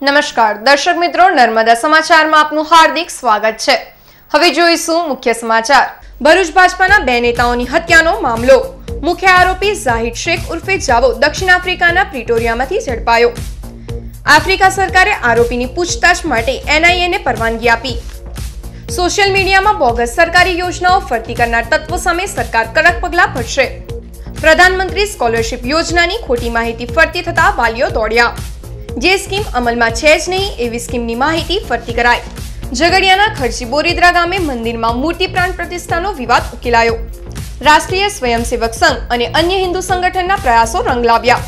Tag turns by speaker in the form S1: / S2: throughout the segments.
S1: નમસ્કાર દર્શક મિત્રો, નર્મદા સમાચારમાં આપનું હાર્દિક સ્વાગત છે। હવે જોઈશું મુખ્ય સમાચાર। ભરૂચ ભાજપાના બે નેતાઓની હત્યાનો મામલો। મુખ્ય આરોપી ઝાહિદ શેખ ઉર્ફે જાવો દક્ષિણ આફ્રિકાના પ્રિટોરિયામાંથી ઝડપાયો। આફ્રિકા સરકારે આરોપીની પૂછતાછ માટે એનઆઈએ ને પરવાનગી આપી। સોશિયલ મીડિયામાં બોગસ સરકારી યોજનાઓ ફરતી કરનાર તત્વો સામે સરકાર કડક પગલાં ભરશે। પ્રધાનમંત્રી સ્કોલરશિપ યોજનાની ખોટી માહિતી ફરતી થતા વાલીઓ દોડ્યા। જે સ્કીમ અમલમાં છે જ નહીં એવી સ્કીમની માહિતી ફરતી કરાઈ। ઝઘડિયાના ખર્ચી બોરીદ્રા ગામે મંદિરમાં મૂર્તિ પ્રાણ પ્રતિષ્ઠાનો વિવાદ ઉકેલાયો। રાષ્ટ્રીય સ્વયંસેવક સંઘ અને અન્ય હિન્દુ સંગઠનના પ્રયાસો રંગ લાવ્યા।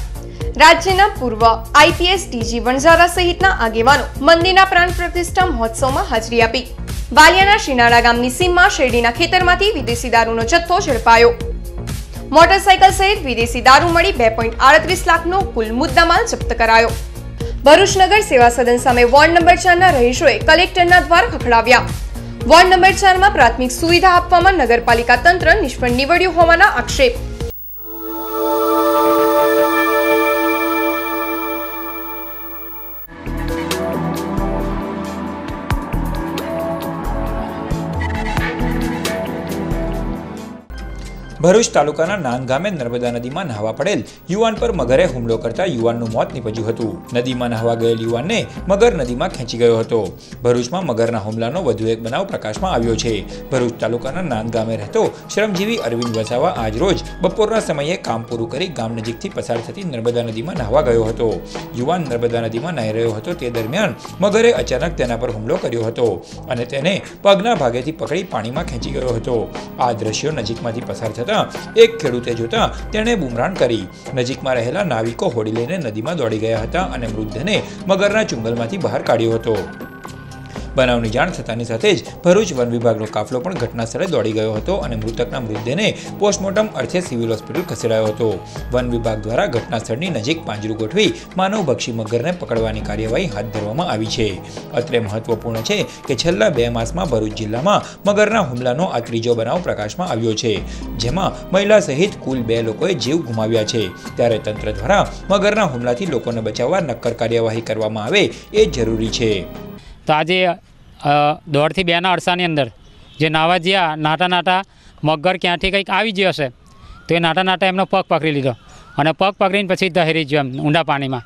S1: રાજ્યના પૂર્વ આઈપીએસ ડીજી વણઝારા સહિતના આગેવાનો મંદિરના પ્રાણ પ્રતિષ્ઠા મહોત્સવમાં હાજરી આપી। વાલિયાના શિનાળા ગામની સીમમાં શેરડીના ખેતરમાંથી વિદેશી દારૂનો જથ્થો ઝડપાયો। મોટરસાયકલ સહિત વિદેશી દારૂ મળી 2.38 લાખનો કુલ મુદ્દામાલ જપ્ત કરાયો। ભરૂચ નગર સેવા સદન સામે વોર્ડ નંબર 4 ના રહીશોએ કલેક્ટરના દ્વાર ખખડાવ્યા। વોર્ડ નંબર 4 માં પ્રાથમિક સુવિધા આપવામાં નગરપાલિકા તંત્ર નિષ્ફળ નીવડ્યું હોવાના આક્ષેપ।
S2: ભરૂચ તાલુકાના નાન ગામે નર્મદા નદીમાં નહાવા પડેલ યુવાન પર મગરે હુમલો કરતા યુવાનનું મોત નીપજ્યું હતું। નદીમાં નહાવા ગયેલ યુવાનને મગર નદીમાં ખેંચી ગયો હતો। ભરૂચમાં મગરના હુમલાનો વધુ એક બનાવ પ્રકાશમાં આવ્યો છે। ભરૂચ તાલુકાના નાન ગામે રહેતો શ્રમજીવી અરવિંદ વસાવા આજ રોજ બપોરના સમયે કામ પૂરું કરી ગામ નજીકથી પસાર થતી નર્મદા નદીમાં નહાવા ગયો હતો। યુવાન નર્મદા નદીમાં નાહી રહ્યો હતો તે દરમિયાન મગરે અચાનક તેના પર હુમલો કર્યો હતો અને તેને પગના ભાગેથી પકડી પાણીમાં ખેંચી ગયો હતો। આ દ્રશ્યો નજીકમાંથી પસાર થતા એક ખેડૂતે જોતા તેણે બૂમરાણ કરી। નજીકમાં રહેલા નાવિકો હોડી લઈને નદીમાં દોડી ગયા હતા અને મૃતદેહને મગરના ચુંગલમાંથી બહાર કાઢ્યો હતો। બનાવની જાણ થતાની સાથે જ ભરૂચ વન વિભાગનો કાફલો પણ ઘટના સ્થળે દોડી ગયો હતો અને મૃતકના મૃતદેહને પોસ્ટમોર્ટમ અર્થે સિવિલ હોસ્પિટલ ખસેડાયો હતો। વન વિભાગ દ્વારા ઘટના સ્થળની નજીક પાંજરું ગોઠવી માનવભક્ષી મગરને પકડવાની કાર્યવાહી હાથ ધરવામાં આવી છે। અત્રે મહત્વપૂર્ણ છે કે છેલ્લા 2 માસમાં ભરૂચ જિલ્લામાં મગરના હુમલાનો આ ત્રીજો બનાવ પ્રકાશમાં આવ્યો છે, જેમાં મહિલા સહિત કુલ 2 લોકોએ જીવ ગુમાવ્યા છે। ત્યારે તંત્ર દ્વારા મગરના હુમલાથી લોકોને બચાવવા નક્કર કાર્યવાહી કરવામાં આવે એ જરૂરી છે।
S3: તો આજે 1.5 થી 2 અરસાની અંદર જે નાવા જ્યાં નાટા મગર ક્યાંથી કંઈક આવી ગયો હશે તો એ નાટા એમનો પગ પકડી લીધો અને પગ પકડીને પછી દહેરી ગયો એમ ઊંડા પાણીમાં।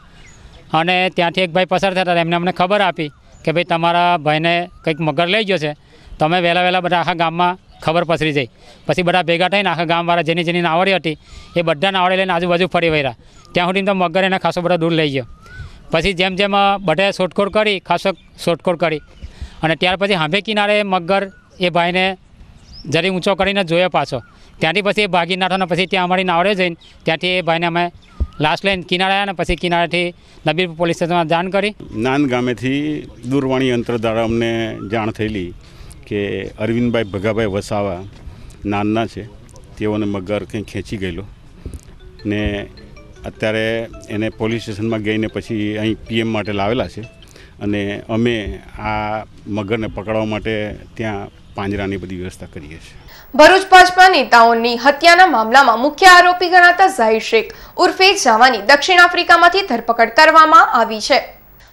S3: અને ત્યાંથી એક ભાઈ પસાર થતા એમને અમને ખબર આપી કે ભાઈ તમારા ભાઈને કંઈક મગર લઈ ગયો છે, તમે વહેલા બધા આખા ગામમાં ખબર પસરી જાય। પછી બધા ભેગા થઈને આખા ગામવાળા જેની નાવડી હતી એ બધા નાવડી લઈને આજુબાજુ ફરી વળ્યા। ત્યાં સુધી તો મગર એને ખાસો બધો દૂર લઈ ગયો। પછી જેમ બધે શોધખોળ કરી ખાસો શોધખોળ કરી અને ત્યાર પછી હાંભે કિનારે મગર એ ભાઈને જરી ઊંચો કરીને જોયો પાછો। ત્યાંથી પછી એ ભાગી નાઠો ને પછી ત્યાં અમારી નાવડે જઈને ત્યાંથી એ ભાઈને અમે લાશ લઈને કિનારે આવ્યા ને પછી કિનારેથી નબીર પોલીસ સ્ટેશનમાં જાણ કરી।
S4: નાન ગામેથી દૂરવાણી યંત્ર દ્વારા અમને જાણ થયેલી કે અરવિંદભાઈ ભગાભાઈ વસાવા નાનના છે, તેઓને મગર કંઈ ખેંચી ગયેલો ને અત્યારે એને પોલીસ સ્ટેશનમાં ગઈને પછી અહીં પીએમ માટે લાવેલા છે અને અમે આ મગરને પકડવા માટે ત્યાં પાંજરાની બધી વ્યવસ્થા કરીએ છીએ।
S1: ભરૂચ ભાજપા નેતાઓની હત્યાના મામલામાં મુખ્ય આરોપી ગણાતા ઝાહિદ શેખ ઉર્ફે જાવાની દક્ષિણ આફ્રિકામાંથી ધરપકડ કરવામાં આવી છે।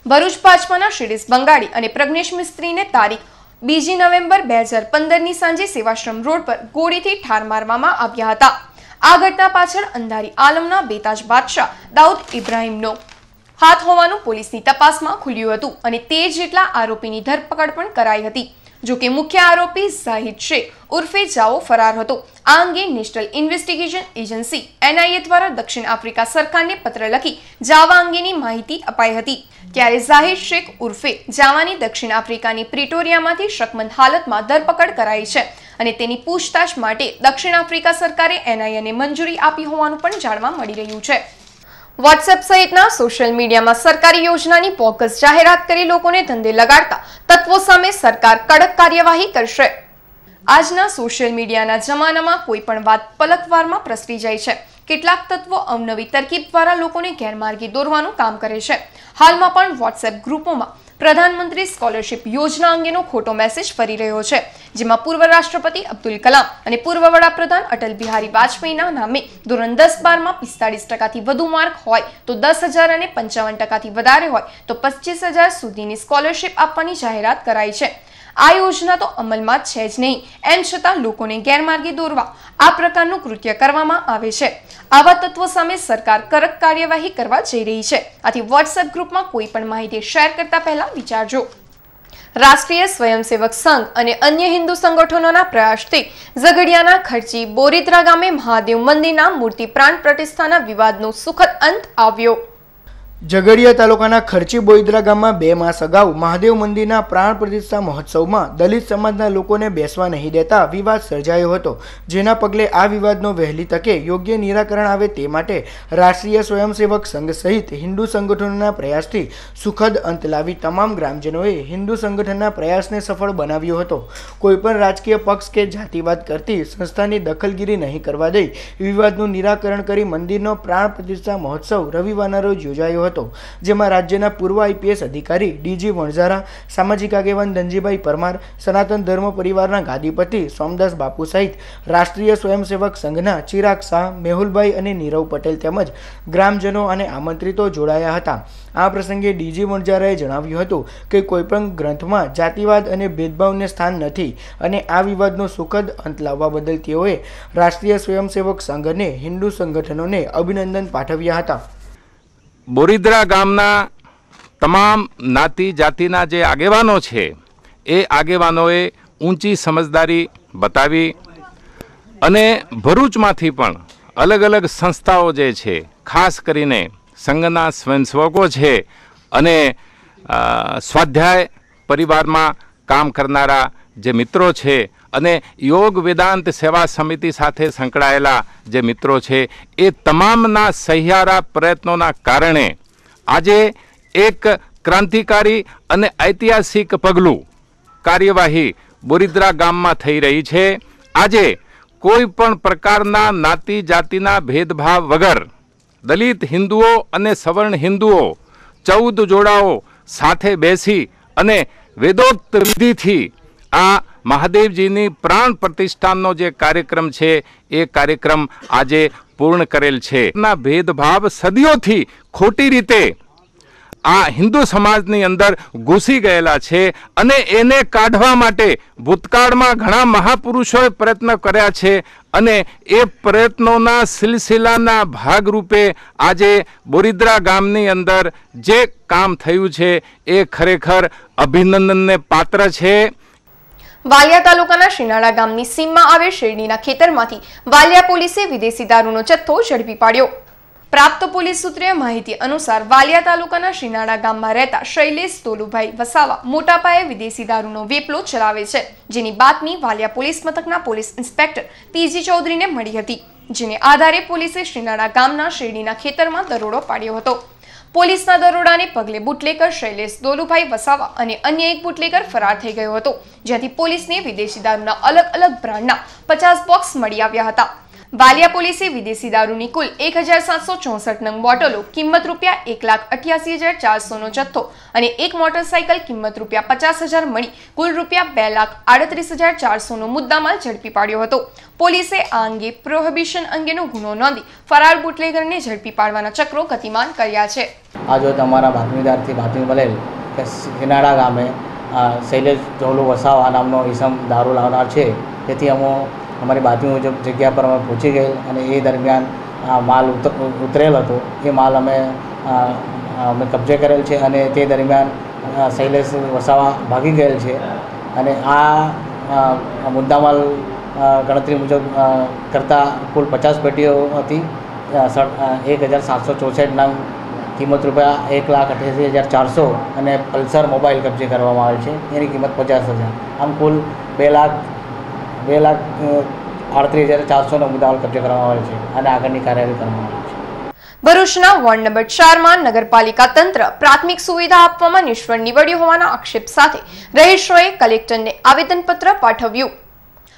S1: ભરૂચ ભાજપાના શિરીષ બંગાળી અને પ્રજ્ઞેશ મિસ્ત્રીને તારીખ 2 નવેમ્બર 2015ની સાંજે સેવાશ્રમ રોડ પર ગોળીથી ઠાર મારવામાં આવ્યા હતા। આ ઘટના પાછળ અંધારી આલમના બેતાજ બાદશાહ દાઉદ ઇબ્રાહિમનો હાથ હોવાનું પોલીસની તપાસમાં ખુલ્યું હતું અને 13 જેટલા આરોપીની ધરપકડ પણ કરાઈ હતી। જો કે મુખ્ય આરોપી ઝાહિદ શેખ ઉર્ફે જાવો ફરાર હતો। આ અંગે નેશનલ ઇન્વેસ્ટિગેશન એજન્સી એનઆઈએ દ્વારા દક્ષિણ આફ્રિકા સરકારને પત્ર લખી જાવા અંગેની માહિતી અપાઈ હતી। ત્યારે ઝાહિદ શેખ ઉર્ફે જાવાની દક્ષિણ આફ્રિકાની પ્રિટોરિયામાંથી શકમંદ હાલતમાં ધરપકડ કરાઈ છે અને તેની પૂછતાછ માટે દક્ષિણ આફ્રિકા સરકારે એનઆઈએને મંજૂરી આપી હોવાનું પણ જાણવા મળી રહ્યું છે। વોટ્સએપ સહિતના સોશિયલ મીડિયામાં સરકારી યોજનાની બોગસ જાહેરાત કરી લોકોને ધંધે લગાડતા તત્વો સામે સરકાર કડક કાર્યવાહી કરશે। આજના સોશિયલ મીડિયાના જમાનામાં કોઈ પણ વાત પલકવારમાં પ્રસરી જાય છે। કેટલાક તત્વો અવનવી તરકીબ દ્વારા લોકોને ગેરમાર્ગે દોરવાનું કામ કરે છે। હાલમાં પણ વોટ્સએપ ગ્રુપોમાં પ્રધાનમંત્રી સ્કોલરશિપ યોજના અંગેનો ખોટો મેસેજ ફરી રહ્યો છે, જેમાં પૂર્વ રાષ્ટ્રપતિ અબ્દુલ કલામ અને પૂર્વ વડાપ્રધાન અટલ બિહારી વાજપેયીના નામે ધોરણ 10-12માં 45% વધુ માર્ક હોય તો 10,000 અને 55% વધારે હોય તો 25,000 સુધીની સ્કોલરશિપ આપવાની જાહેરાત કરાઈ છે. આ યોજના તો અમલમાં છે જ નહીં, એમ છતાં લોકોને ગેરમાર્ગે દોરવા આ પ્રકારનું કૃત્ય કરવામાં આવે છે. આવા તત્વો સામે સરકાર કડક કાર્યવાહી કરવા જઈ રહી છે. આથી વોટ્સએપ ગ્રુપમાં કોઈ પણ માહિતી શેર કરતા પહેલા વિચારજો. રાષ્ટ્રીય સ્વયંસેવક સંઘ અને અન્ય હિન્દુ સંગઠનોના પ્રયાસથી ઝઘડિયાના ખર્ચી બોરીદ્રા ગામે મહાદેવ મંદિરના મૂર્તિ પ્રાણ પ્રતિષ્ઠાના વિવાદનો સુખદ અંત આવ્યો.
S5: ઝઘડિયા તાલુકાના ખર્ચી બોઈદ્રા ગામમાં 2 માસ અગાઉ મહાદેવ મંદિરના પ્રાણ પ્રતિષ્ઠા મહોત્સવમાં દલિત સમાજના લોકોને બેસવા નહીં દેતા વિવાદ સર્જાયો હતો, જેના પગલે આ વિવાદનો વહેલી તકે યોગ્ય નિરાકરણ આવે તે માટે રાષ્ટ્રીય સ્વયંસેવક સંઘ સહિત હિન્દુ સંગઠનોના પ્રયાસથી સુખદ અંત લાવી તમામ ગ્રામજનોએ હિન્દુ સંગઠનના પ્રયાસને સફળ બનાવ્યો હતો. કોઈપણ રાજકીય પક્ષ કે જાતિવાદ કરતી સંસ્થાની દખલગીરી નહીં કરવા દઈ વિવાદનું નિરાકરણ કરી મંદિરનો પ્રાણ પ્રતિષ્ઠા મહોત્સવ રવિવારના રોજ યોજાયો હતો, જેમાં રાજ્યના પૂર્વ આઈપીએસ અધિકારી ડીજી વણઝારા, સામાજિક આગેવાન ધનજીભાઈ પરમાર, સનાતન ધર્મ પરિવારના ગાદીપતિ સોમદાસ બાપુ સહિત રાષ્ટ્રીય સ્વયંસેવક સંઘના ચિરાગ શાહ, મેહુલભાઈ અને નીરવ પટેલ તેમજ ગ્રામજનો અને આમંત્રિતો જોડાયા હતા. આ પ્રસંગે ડીજી વણઝારાએ જણાવ્યું હતું કે કોઈપણ ગ્રંથમાં જાતિવાદ અને ભેદભાવને સ્થાન નથી અને આ વિવાદનો સુખદ અંત લાવવા બદલ તેઓએ રાષ્ટ્રીય સ્વયંસેવક સંઘ અને હિન્દુ સંગઠનોને અભિનંદન પાઠવ્યા હતા.
S6: બોરીદ્રા ગામના તમામ જ્ઞાતિ જાતિના જે આગેવાનો છે એ આગેવાનોએ ઊંચી સમજદારી બતાવી અને ભરૂચમાંથી પણ અલગ અલગ સંસ્થાઓ જે છે, ખાસ કરીને સંઘના સ્વયંસેવકો છે અને સ્વાધ્યાય પરિવારમાં કામ કરનારા જે મિત્રો છે અને યોગ વેદાંત સેવા સમિતિ સાથે સંકળાયેલા જે મિત્રો છે, એ તમામના સહિયારા પ્રયત્નોના કારણે આજે એક ક્રાંતિકારી અને ઐતિહાસિક પગલું કાર્યવાહી બોરીદ્રા ગામમાં થઈ રહી છે. આજે કોઈ પણ પ્રકારના જ્ઞાતિ જાતિના ભેદભાવ વગર દલિત હિન્દુઓ અને સવર્ણ હિન્દુઓ 14 જોડાઓ સાથે બેસી અને વેદોક્ત વિધિથી આ મહાદેવજીની પ્રાણ પ્રતિષ્ઠાનો જે કાર્યક્રમ છે એ કાર્યક્રમ આજે પૂર્ણ કરેલ છે. ના ભેદભાવ સદીઓથી ખોટી રીતે આ હિન્દુ સમાજની અંદર ઘૂસી ગયેલા છે અને એને કાઢવા માટે ભૂતકાળમાં ઘણા મહાપુરુષોએ પ્રયત્ન કર્યા છે અને એ પ્રયત્નોના સિલસિલાના ભાગરૂપે આજે બોરીદ્રા ગામની અંદર જે કામ થયું છે એ ખરેખર અભિનંદનને પાત્ર છે.
S1: વાલિયા તાલુકાના શિનાળા ગામની સીમમાં આવેલ શેરડીના ખેતરમાંથી વાલિયા પોલીસે વિદેશી દારૂનો જથ્થો ઝડપી પાડ્યો. પ્રાપ્ત પોલીસ સૂત્રીય માહિતી અનુસાર વાલિયા તાલુકાના શિનાળા ગામમાં રહેતા શૈલેષ તોલુભાઈ વસાવા મોટા પાયે વિદેશી દારૂનો વેપલો ચલાવે છે, જેની બાતમી વાલિયા પોલીસ મથકના પોલીસ ઇન્સ્પેક્ટર પીજી ચૌધરીને મળી હતી, જેને આધારે પોલીસે શિનાળા ગામના શેરડીના ખેતરમાં દરોડો પાડ્યો હતો. પોલીસના દરોડાને પગલે બુટલેકર શૈલેષ દોલુભાઈ વસાવા અને અન્ય એક બુટલેકર ફરાર થઈ ગયો હતો, જ્યાંથી પોલીસને વિદેશી દારૂના અલગ અલગ બ્રાન્ડના 50 બોક્સ મળી આવ્યા હતા. વાલિયા પોલીસે વિદેશી દારૂની કુલ 1764 નંગ બોટલો કિંમત ₹1,88,400 નો જથ્થો અને એક મોટરસાયકલ કિંમત ₹50,000 મળી કુલ ₹2,38,400 નો મુદ્દામાલ ઝડપી પાડ્યો હતો. પોલીસે આ અંગે પ્રોહિબિશન અંગેનો ગુનો નોંધી ફરાર બુટલેગરને ઝડપી પાડવાના ચક્રો ગતિમાન કર્યા છે.
S7: आज અમારા બાતમીદારથી બાતમી મળેલ કે શિનાળા ગામે શૈલેષ ચોલુ વસાવા નામનો ઈસમ દારૂ લાવનાર છે, તેથી અમારી બાતમી મુજબ જગ્યા પર અમે પહોંચી ગયેલ અને એ દરમિયાન માલ ઉતરેલ હતો. એ માલ અમે કબજે કરેલ છે અને તે દરમિયાન શૈલેષ વસાવા ભાગી ગયેલ છે અને આ મુદ્દામાલ ગણતરી મુજબ કરતાં કુલ 50 પેટીઓ હતી. 1764 નંગ કિંમત ₹1,88,400 અને પલ્સર મોબાઈલ કબજે કરવામાં આવેલ છે, એની કિંમત 50,000. આમ કુલ 2,38,400 નો મુદ્દામાલ કબજે કરવામાં આવેલ છે અને આગળની કાર્યવાહી કરવામાં આવી છે.
S1: ભરૂચના વોર્ડ નંબર 4માં નગરપાલિકા તંત્ર પ્રાથમિક સુવિધા આપવામાં નિષ્ફળ નીવડ્યું હોવાના આક્ષેપ સાથે રહીશોએ કલેક્ટરને આવેદનપત્ર પાઠવ્યું.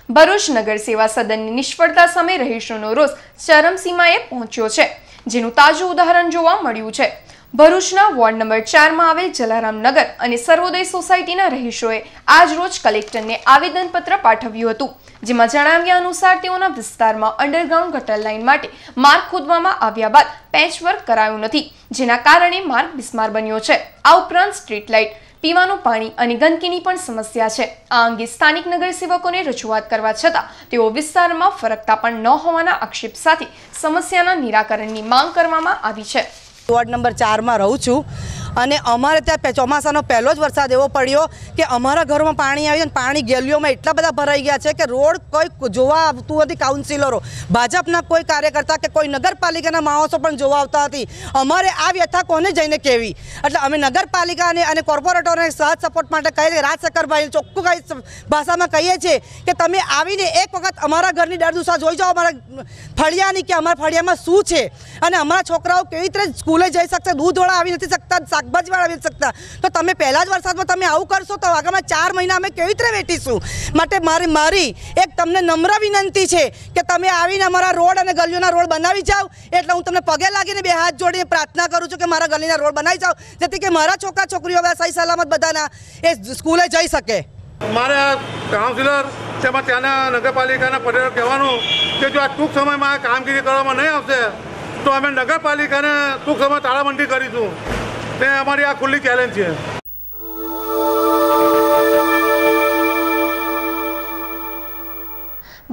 S1: ભરૂચ નગર સેવા સદનની નિષ્ફળતા સામે રહીશોનો રોષ ચરમસીમાએ પહોંચ્યો છે, જેનું તાજું ઉદાહરણ જોવા મળ્યું છે. ભરૂચના વોર્ડ નંબર 4 માં આવેલ જલારામનગર અને સર્વોદય સોસાયટીના રહીશોએ આજ રોજ કલેક્ટરને આવેદનપત્ર પાઠવ્યું હતું, જેમાં જણાવ્યા અનુસાર તેઓના વિસ્તારમાં અંડરગ્રાઉન્ડ ગટર લાઇન માટે માર્ગ ખોદવામાં આવ્યા બાદ પેચવર્ક કરાયું નથી, જેના કારણે માર્ગ બિસ્માર બન્યો છે. આ ઉપરાંત સ્ટ્રીટ લાઇટ, પીવાનું પાણી અને ગંદકીની પણ સમસ્યા છે. આ અંગે સ્થાનિક નગરસેવકોને રજૂઆત કરવા છતાં તેઓ વિસ્તારમાં ફરકતા પણ ન હોવાના આક્ષેપ સાથે સમસ્યાના નિરાકરણની માંગ કરવામાં આવી છે.
S8: વોર્ડ નંબર 4 માં રહું છું અને અમારે ત્યાં ચોમાસાનો પહેલો જ વરસાદ એવો પડ્યો કે અમારા ઘરમાં પાણી આવ્યું અને પાણી ગેલીઓમાં એટલા બધા ભરાઈ ગયા છે કે રોડ કોઈ જોવા આવતું નથી. કાઉન્સિલરો, ભાજપના કોઈ કાર્યકર્તા કે કોઈ નગરપાલિકાના માણસો પણ જોવા આવતા નથી. અમારે આ વ્યથા કોને જઈને કહેવી? એટલે અમે નગરપાલિકાને અને કોર્પોરેટરોને સહજ સપોર્ટ માટે કહીએ, રાજશેખરભાઈ ચોખ્ખું ભાષામાં કહીએ છીએ કે તમે આવીને એક વખત અમારા ઘરની દરદુશા જોઈ જાઓ, અમારા ફળિયાની કે અમારા ફળિયામાં શું છે અને અમારા છોકરાઓ કેવી રીતે સ્કૂલે જઈ શકશે, દૂધવાળા આવી નથી શકતા, શાકભાજીવાળા આવી શકતા. તો તમે પહેલા જ વરસાદમાં તમે આવું કરશો તો આગામી 4 મહિના અમે કેવી રીતે વેઠીશું? માટે મારી એક તમને નમ્ર વિનંતી છે કે તમે આવીને અમારા રોડ અને ગલીઓના રોડ બનાવી જાઓ. એટલે હું તમને પગે લાગીને 2 હાથ જોડીને પ્રાર્થના કરું છું કે મારા ગલીના રોડ બનાવી જાઓ, જેથી કે મારા છોકરા છોકરીઓ સહી સલામત બધાના એ સ્કૂલે જઈ શકે.
S9: મારે કાઉન્સિલર તેમાં ત્યાંના નગરપાલિકાના પટેલો કહેવાનું કે જો આ ટૂંક સમયમાં કામગીરી કરવામાં નહીં આવશે તો અમે નગરપાલિકાને ટૂંક સમય તાળાબંધી કરીશું. તે અમારી આ ખુલ્લી ચેલેન્જ છે.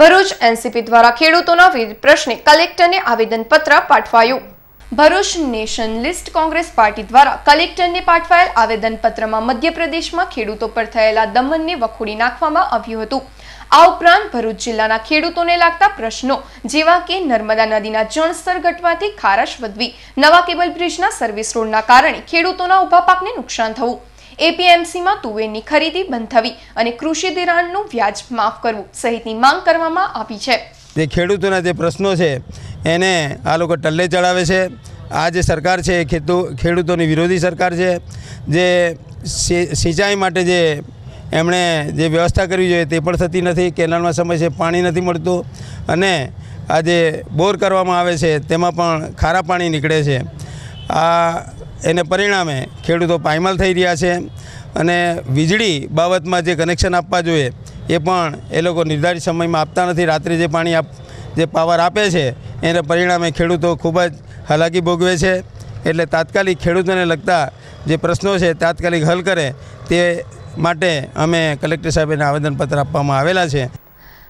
S1: ભરૂચ એનસીપી દ્વારા ખેડૂતોના વિવિધ પ્રશ્ને કલેક્ટરને આવેદનપત્ર પાઠવાયું. ભરૂચ નેશનલિસ્ટ કોંગ્રેસ પાર્ટી દ્વારા કલેક્ટરને પાઠવાયેલ આવેદનપત્રમાં મધ્યપ્રદેશમાં ખેડૂતો પર થયેલા દમનને વખોડી નાખવામાં આવ્યું હતું. આ ઉપરાંત ભરૂચ જિલ્લાના ખેડૂતોને લાગતા પ્રશ્નો જેવા કે નર્મદા નદીના જળસ્તર ઘટવાથી ખારાશ વધવી, નવા કેબલ બ્રિજના સર્વિસ રોડના કારણે ખેડૂતોના ઊભા પાકને નુકસાન થવું, એપીએમસીમાં તુવેરની ખરીદી બંધ થવી અને કૃષિ ધિરાણનું વ્યાજ માફ કરવું સહિતની માંગ કરવામાં આવી છે.
S10: જે ખેડૂતોના જે પ્રશ્નો છે એને આ લોકો ટલ્લે ચડાવે છે. આ જે સરકાર છે એ ખેડૂતોની વિરોધી સરકાર છે. જે સિંચાઈ માટે જે એમણે જે વ્યવસ્થા કરવી જોઈએ તે પણ થતી નથી. કેનાલમાં સમયસર પાણી નથી મળતું અને આ જે બોર કરવામાં આવે છે તેમાં પણ ખારા પાણી નીકળે છે. એને પરિણામે ખેડૂતો પાયમાલ થઈ રહ્યા છે અને વીજળી બાબતમાં જે કનેક્શન આપવા જોઈએ એ પણ એ લોકો નિર્ધારિત સમયમાં આપતા નથી. રાત્રે જે પાણી જે પાવર આપે છે એને પરિણામે ખેડૂતો ખૂબ જ હાલાકી ભોગવે છે. એટલે તાત્કાલિક ખેડૂતોને લગતા જે પ્રશ્નો છે તાત્કાલિક હલ કરે તે માટે અમે કલેક્ટર સાહેબને આવેદનપત્ર આપવામાં આવેલા છે.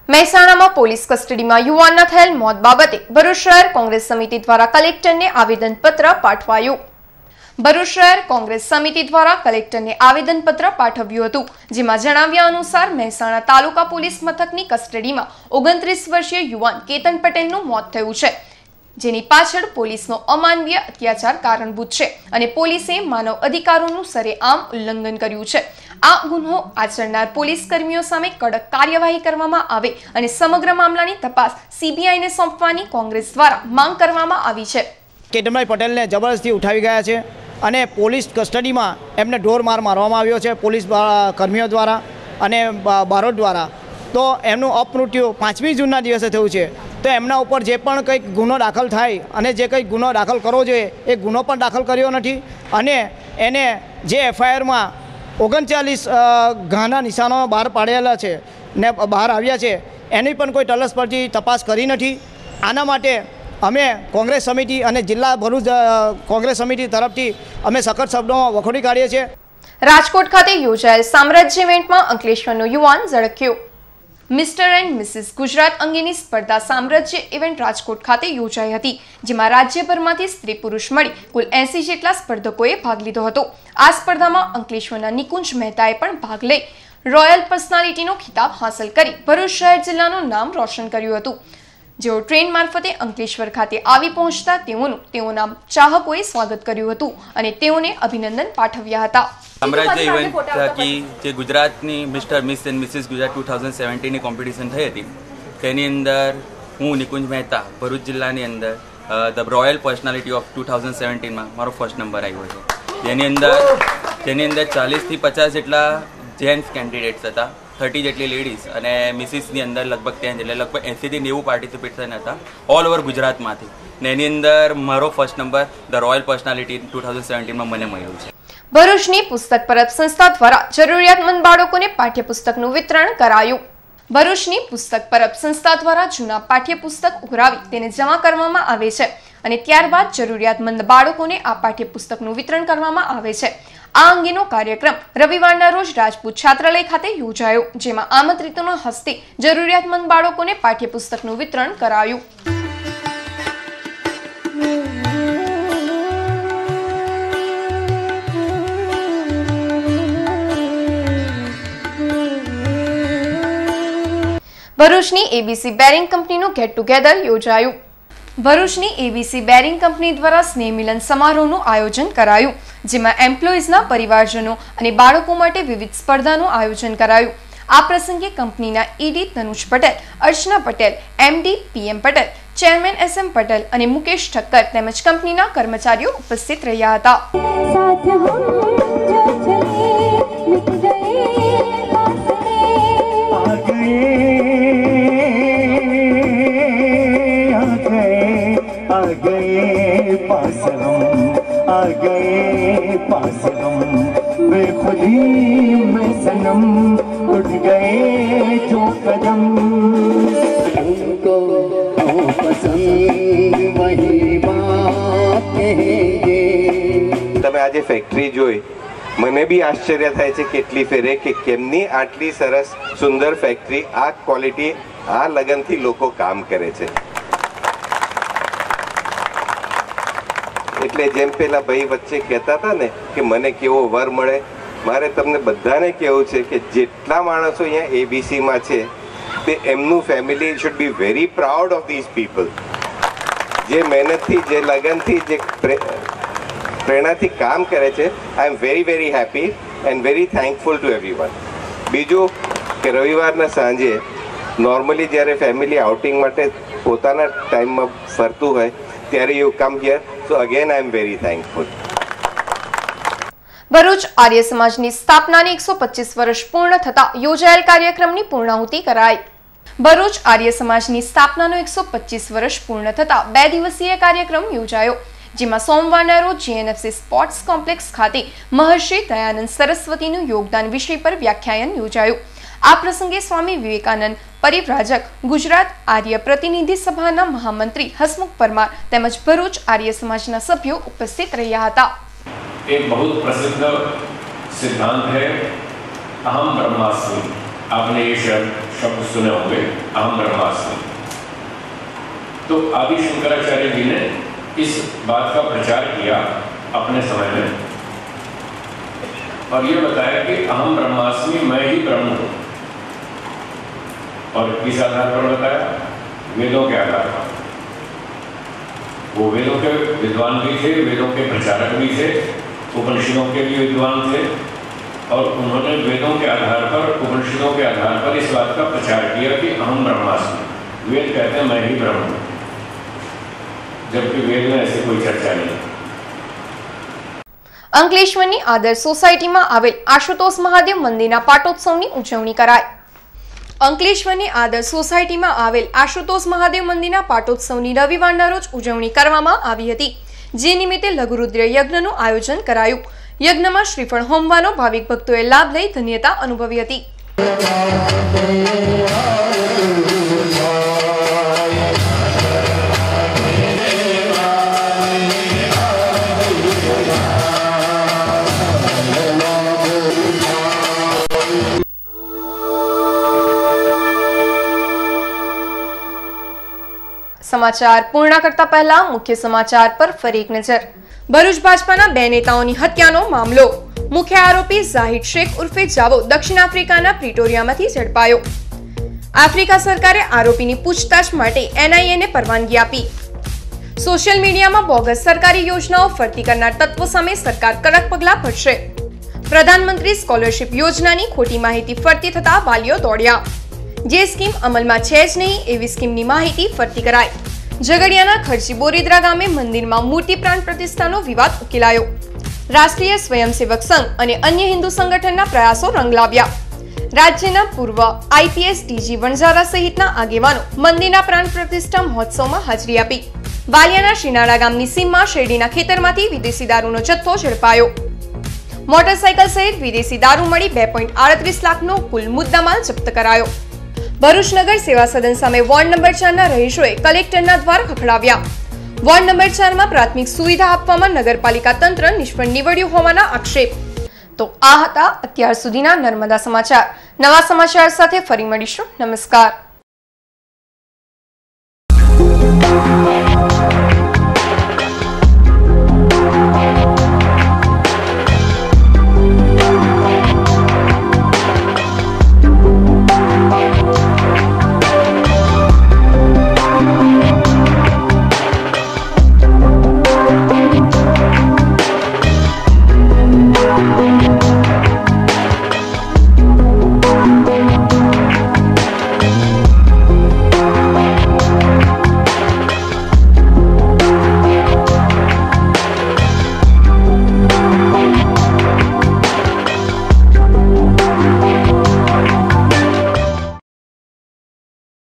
S1: મહેસાણામાં પોલીસ કસ્ટડીમાં યુવાનના થયેલ મોત બાબતે ભરૂચ શહેર કોંગ્રેસ સમિતિ દ્વારા કલેક્ટરને આવેદનપત્ર પાઠવાયું. ભરૂચ શહેર કોંગ્રેસ સમિતિ દ્વારા કલેક્ટરને આવેદનપત્ર પાઠવ્યું હતું, જેમાં જણાવ્યા અનુસાર મહેસાણા તાલુકા પોલીસ મથકની કસ્ટડીમાં 29 વર્ષીય યુવાન કેતન પટેલનું મોત થયું છે, જેની પાછળ પોલીસનો અમાનવીય અત્યાચાર કારણભૂત છે અને પોલીસે માનવ અધિકારોનું સરેઆમ ઉલ્લંઘન કર્યું છે. આ ગુનો આચરનાર પોલીસ કર્મીઓ સામે કડક કાર્યવાહી કરવામાં આવે અને સમગ્ર મામલાની તપાસ સીબીઆઈને સોંપવાની કોંગ્રેસ દ્વારા માંગ કરવામાં આવી છે.
S11: કેતનભાઈ પટેલને જબરદસ્તી ઉઠાવી ગયા છે અને પોલીસ કસ્ટડીમાં એમને ઢોર માર મારવામાં આવ્યો છે પોલીસ કર્મીઓ દ્વારા અને બારોટ દ્વારા. તો એમનું અપમૃત્યુ 5મી જૂનના દિવસે થયું છે. તો એમના ઉપર જે પણ કંઈક ગુનો દાખલ થાય અને જે કંઈક ગુનો દાખલ કરવો જોઈએ એ ગુનો પણ દાખલ કર્યો નથી અને એને જે એફઆઈઆરમાં 39 ઘાના નિશાનો બહાર પાડેલા છે ને બહાર આવ્યા છે એની પણ કોઈ તલસ્પર્શી તપાસ કરી નથી. આના માટે અમે કોંગ્રેસ સમિતિ અને જિલ્લા ભરૂચ કોંગ્રેસ સમિતિ તરફથી અમે સખત શબ્દોમાં વખોડી કાઢીએ છીએ.
S1: રાજકોટ ખાતે યોજાયેલ સામ્રાજ્ય ઇવેન્ટમાં અંકલેશ્વરનો યુવાન ઝળક્યો. મિસ્ટર એન્ડ મિસિસ ગુજરાત અંગેની સ્પર્ધા સામ્રાજ્ય ઇવેન્ટ રાજકોટ ખાતે યોજાઈ હતી, જેમાં રાજ્યભરમાંથી સ્ત્રી પુરુષ મળી કુલ 80 જેટલા સ્પર્ધકોએ ભાગ લીધો હતો. આ સ્પર્ધામાં અંકલેશ્વરના નિકુંજ મહેતાએ પણ ભાગ લઈ રોયલ પર્સનાલિટીનો ખિતાબ હાંસલ કરી ભરૂચ શહેર જિલ્લાનું નામ રોશન કર્યું હતું. જેઓ ટ્રેન મારફતે અંકલેશ્વર ખાતે આવી પહોંચતા તેઓના ચાહકોએ સ્વાગત કર્યું હતું અને તેઓને અભિનંદન પાઠવ્યા હતા.
S12: સામ્રાજ્ય ઇવેન્ટ થકી જે ગુજરાતની mister miss and Mrs Gujarat 2017ની કોમ્પિટિશન થઈ હતી તેની અંદર હું નિકુંજ મહેતા ભરૂચ જિલ્લાની અંદર ધ રોયલ પર્સનાલિટી ઓફ 2017માં મારો ફર્સ્ટ નંબર આવ્યો છે. તેની અંદર 40 થી 50 જેટલા જેન્ટ્સ કેન્ડિડેટ્સ હતા 30 જેટલી લેડીઝ અને મિસિસની અંદર લગભગ 10 એટલે લગભગ 80 થી 90 પાર્ટિસિપેશન હતા ઓલ ઓવર ગુજરાતમાંથી. ને એની અંદર મારો first number the royal personality 2017માં મને મળ્યો છે.
S1: ભરૂચની પુસ્તક પરબ સંસ્થા દ્વારા જરૂરિયાતમંદ બાળકોને પાઠ્યપુસ્તકનું વિતરણ કરાયું. ભરૂચની પુસ્તક પરબ સંસ્થા દ્વારા જૂના પાઠ્યપુસ્તક ઉઘરાવી તેને જમા કરવામાં આવે છે અને ત્યારબાદ જરૂરિયાતમંદ બાળકોને આ પાઠ્યપુસ્તકનું વિતરણ કરવામાં આવે છે. આ અંગેનો કાર્યક્રમ રવિવારના રોજ રાજપૂત છાત્રાલય ખાતે યોજાયો, જેમાં આમંત્રિતોના હસ્તે જરૂરિયાતમંદ બાળકોને પાઠ્યપુસ્તકનું વિતરણ કરાયું. ભરૂચની એબીસી બેરિંગ કંપનીનું ગેટ ટુગેધર યોજાયું. ભરૂચની એબીસી બેરિંગ કંપની દ્વારા સ્નેહ મિલન સમારોહનું આયોજન કરાયું, જેમાં એમ્પ્લોઈઝના પરિવારજનો અને બાળકો માટે વિવિધ સ્પર્ધાનું આયોજન કરાયું. આ પ્રસંગે કંપનીના ED Tanuj Patel, Archana Patel, MD PM Patel, chairman SM Patel અને મુકેશ ઠક્કર તેમજ કંપનીના કર્મચારીઓ ઉપસ્થિત રહ્યા હતા.
S13: તમે આજે ફેક્ટરી જોઈ, મને બી આશ્ચર્ય થાય છે કેટલી ફેરે કે કેમની આટલી સરસ સુંદર ફેક્ટરી, આ ક્વોલિટી, આ લગનથી લોકો કામ કરે છે. એટલે જેમ પેલા ભાઈ વચ્ચે કહેતા હતા ને કે મને કેવો વર મળે, મારે તમને બધાને કહેવું છે કે જેટલા માણસો અહીંયા એબીસીમાં છે તે એમનું family should be very proud of these people. જે મહેનતથી, જે લગનથી, જે પ્રેરણાથી કામ કરે છે. I am very very happy and very thankful to everyone. બીજું કે રવિવારના સાંજે નોર્મલી જ્યારે ફેમિલી આઉટિંગ માટે પોતાના ટાઈમમાં ફરતું હોય ત્યારે you come here, so again I am very thankful.
S1: Bharuch Arya સમાજની સ્થાપનાની 125 વર્ષ પૂર્ણ થતા યોજાયેલ કાર્યક્રમની પૂર્ણાહુતિ કરાઈ. ભરૂચ આર્ય સમાજની સ્થાપનાનો 125 વર્ષ પૂર્ણ થતા 2 દિવસીય કાર્યક્રમ યોજાયો, જેમાં સોમવારના રોજ જીએનએફસી સ્પોર્ટ્સ કોમ્પ્લેક્સ ખાતે મહર્ષિ દયાનંદ સરસ્વતીનું યોગદાન વિષય પર વ્યાખ્યાન યોજાયું. આ પ્રસંગે સ્વામી વિવેકાનંદ પરિવ્રાજક, ગુજરાત આર્ય પ્રતિનિધિ સભાના મહામંત્રી હસમુખ પરમાર તેમજ ભરૂચ આર્ય સમાજના સભ્યો ઉપસ્થિત રહ્યા હતા.
S14: एक बहुत प्रसिद्ध सिद्धांत है अहम ब्रह्मास्मि. आपने ये शब्द सुने होंगे, अहम ब्रह्मास्मि. तो आदि शंकराचार्य जी ने इस बात का प्रचार किया अपने समय में और ये बताया कि अहम ब्रह्मास्मि, मैं ही ब्रह्म हूँ. और किस आधार पर बताया? वेदों के आधार पर. वो वेदों के विद्वान भी थे, वेदों के प्रचारक भी थे, उपनिषदों के भी विद्वान थे और उन्होंने वेदों के आधार पर, उपनिषदों के आधार पर इस बात का प्रचार किया कि अहम ब्रह्मास्मि. वेद कहते हैं मैं ही ब्रह्म हूँ, जबकि वेद में ऐसी कोई चर्चा नहीं.
S1: અંકલેશ્વરની આદર્શ સોસાયટીમાં આવેલ આશુતોષ મહાદેવ મંદિરના પાટોત્સવની ઉજવણી કરાઈ. અંકલેશ્વરની આદર્શ સોસાયટીમાં આવેલ આશુતોષ મહાદેવ મંદિરના પાટોત્સવની રવિવારના રોજ ઉજવણી કરવામાં આવી હતી, જે નિમિત્તે લઘુરુદ્ર યજ્ઞનું આયોજન કરાયું. યજ્ઞમાં શ્રીફળ હોમવાનો ભાવિક ભક્તોએ લાભ લઈ ધન્યતા અનુભવી હતી. સમાચાર પૂર્ણ કરતા પહેલા મુખ્ય સમાચાર પર ફરી એક નજર. ભરૂચ ભાજપાના 2 નેતાઓની હત્યાનો મામલો. મુખ્ય આરોપી ઝાહિદ શેખ ઉર્ફે જાવો દક્ષિણ આફ્રિકાના પ્રિટોરિયામાંથી ઝડપાયો. આફ્રિકા સરકારે આરોપીની પૂછતાછ માટે NIA ને પરવાનગી આપી. સોશિયલ મીડિયામાં બોગસ સરકારી યોજનાઓ ફરતી કરનાર તત્વો સામે સરકાર કડક પગલાં ભરશે. પ્રધાનમંત્રી સ્કોલરશિપ યોજનાની ખોટી માહિતી ફરતી થતા વાલીઓ દોડ્યા. જે સ્કીમ અમલમાં છે જ નહીં એવી સ્કીમની માહિતી ફરતી કરાઈ. ઝઘડિયાના ખર્ચી બોરીદ્રા ગામે મંદિરમાં મૂર્તિ પ્રાણ પ્રતિષ્ઠાનો વિવાદ ઉકેલાયો. રાષ્ટ્રીય સ્વયંસેવક સંઘ અને અન્ય હિન્દુ સંગઠનના પ્રયાસો રંગ લાવ્યા. રાજ્યના પૂર્વ આઈપીએસ ડીજી વણઝારા સહિતના આગેવાનો મંદિરના પ્રાણ પ્રતિષ્ઠા મહોત્સવમાં હાજરી આપી. વાલિયાના શિનાળા ગામની સીમમાં શેરડીના ખેતરમાંથી વિદેશી દારૂનો જથ્થો ઝડપાયો. મોટરસાયકલ સહિત વિદેશી દારૂ મળી 2.38 લાખનો કુલ મુદ્દામાલ જપ્ત કરાયો. ભરૂચ નગર સેવા સદન સામે વોર્ડ નંબર 4 ના રહીશોએ કલેક્ટરના દ્વાર ખખડાવ્યા. વોર્ડ નંબર 4 માં પ્રાથમિક સુવિધા આપવામાં નગરપાલિકા તંત્ર નિષ્ફળ નીવડ્યું હોવાના આક્ષેપ. તો આ હતા અત્યાર સુધીના નર્મદા સમાચાર. નવા સમાચાર સાથે ફરી મળીશું. નમસ્કાર.